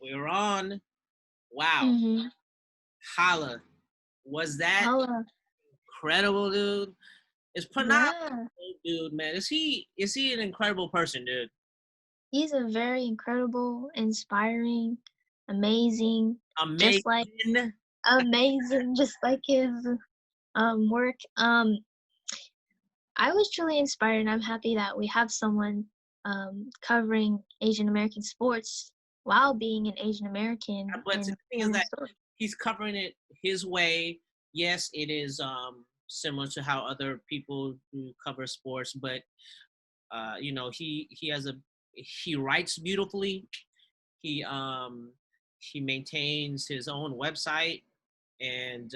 We're on. Wow. Mm-hmm. Holla. Was that Holla. incredible, dude? Is Pranav, Yeah. dude, man? Is he an incredible person, dude? He's a very incredible, inspiring, amazing, just like Amazing. amazing, just like his work. I was truly inspired, and I'm happy that we have someone covering Asian American sports while being an Asian American But the and thing is telling the that story. he's covering it his way. Yes, it is similar to how other people do cover sports, but he has a he writes beautifully. He um he maintains his own website, and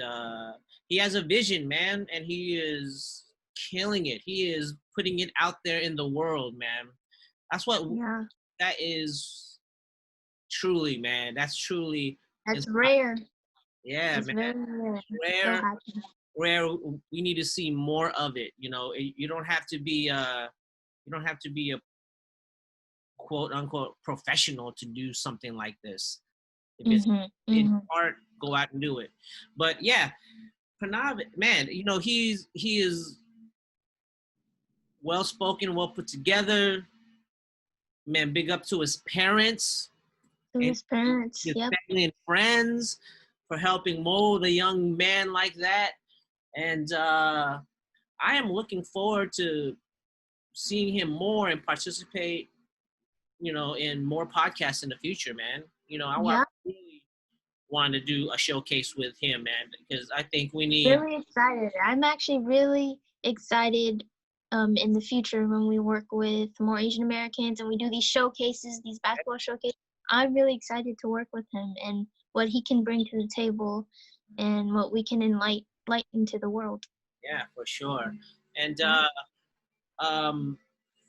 he has a vision, man, and he is killing it. He is putting it out there in the world, man. That's what Yeah, that is truly, man. That's truly that's inspiring. rare. Yeah, It's man. very rare. So Rare, happy. rare. We need to see more of it. You don't have to be a quote unquote professional to do something like this. If it's Mhm. in Mhm. art, go out and do it. But yeah, Pranav, man, he is well spoken, well put together. Man, big up to his parents To and his parents. his Yep. family and friends for helping mold a young man like that. And I am looking forward to seeing him more and participate, in more podcasts in the future, man. I Yeah. really want to do a showcase with him, man, because I think we need. Really excited. I'm actually really excited in the future when we work with more Asian Americans and we do these showcases, these basketball showcases. I'm really excited to work with him and what he can bring to the table and what we can enlighten to the world. Yeah, for sure. And Yeah.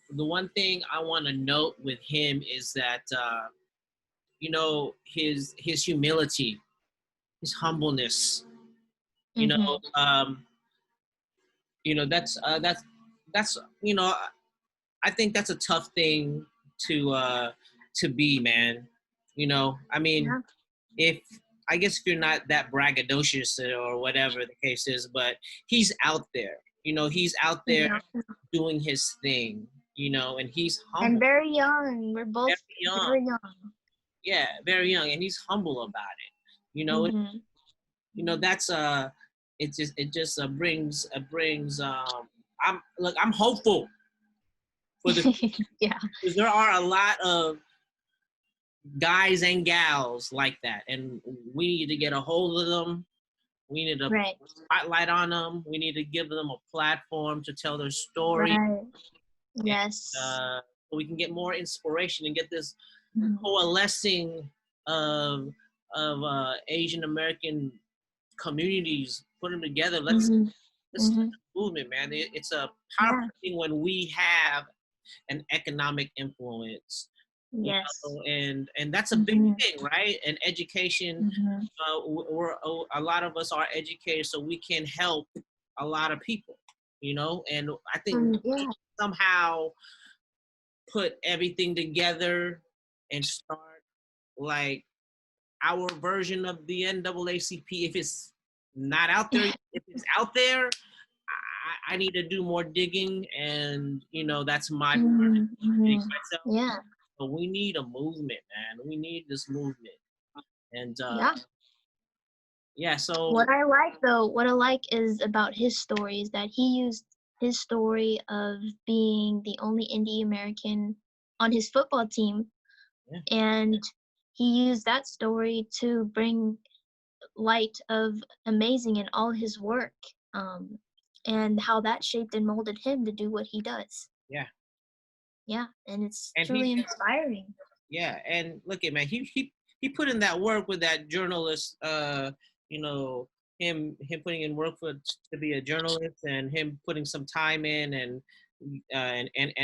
the one thing I want to note with him is that his humility, his humbleness. You know, Mhm. that's I think that's a tough thing to be, man. I mean, Yeah. if I guess if you're not that braggadocious or whatever the case is, but he's out there. He's out there Yeah. doing his thing. And he's And humble, very young. We're very both young. very young. Yeah, very young, and he's humble about it. Mhm. That's it just brings. I'm hopeful for the Yeah. because there are a lot of guys and gals like that, and we need to get a hold of them. We need to Right. spotlight on them. We need to give them a platform to tell their story, Right. and Yes. so we can get more inspiration and get this Mhm. coalescing of Asian American communities, put them together. Mhm. Let's start Mhm. a movement, man. It's a powerful Yeah. thing when we have an economic influence, Yes. and that's a big Mhm. thing, right? And education. Mhm. We're a lot of us are educated, so we can help a lot of people, And I think we Yeah. somehow put everything together and start like our version of the NAACP. If it's not out there, if it's out there, I need to do more digging, and that's my Mhm. digging Mhm. myself. Yeah. But we need a movement, man. We need this movement, and Yeah. yeah. So What I like though, what I like is about his story is that he used his story of being the only Indian American on his football team, yeah, and he used that story to bring light of amazing in all his work, um, and how that shaped and molded him to do what he does. yeah, Yeah, and it's and truly inspiring. yeah, and look at man, he put in that work with that journalist. You know, him putting in work to be a journalist, and him putting some time in, and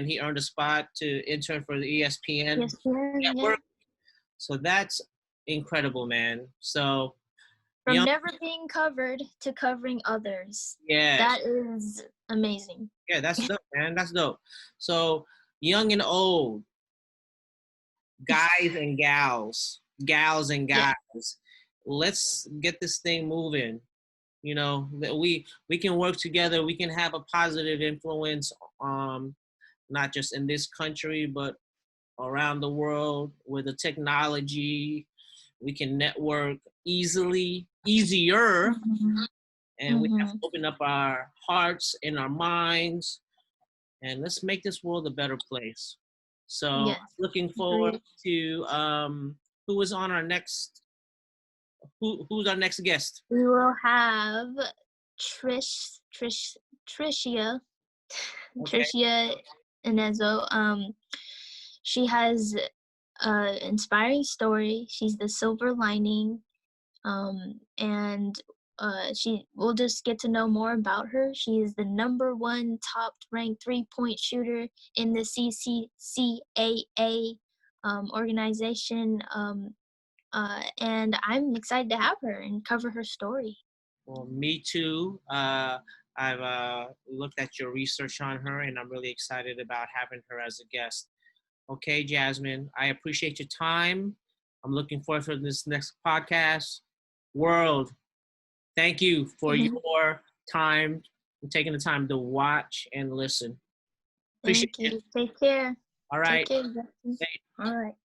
he earned a spot to intern for the ESPN Yes, man, yeah. network. So that's incredible, man. So From young, never being covered to covering others. yes, That is amazing. yeah, that's dope, man. That's dope. So young and old, guys and gals, gals and Yeah. guys, let's get this thing moving. You know, that we can work together. We can have a positive influence, not just in this country, but around the world. With the technology, we can network easier, Mhm. and we have to Mhm. open up our hearts and our minds, and let's make this world a better place. So Yes. looking forward Agreed. to who is on our next who's our next guest. We will have Tricia, Okay. Tricia Inezo. She has an inspiring story. She's the silver lining. And we'll just get to know more about her. She is the #1 top ranked 3-point shooter in the CAA organization. And I'm excited to have her and cover her story. Well, me too. I've looked at your research on her, and I'm really excited about having her as a guest. Okay, Jasmine, I appreciate your time. I'm looking forward to this next podcast. World, thank you for your time and taking the time to watch and listen. Appreciate Thank it. you. Take care. All Take right. care, Justin. All right.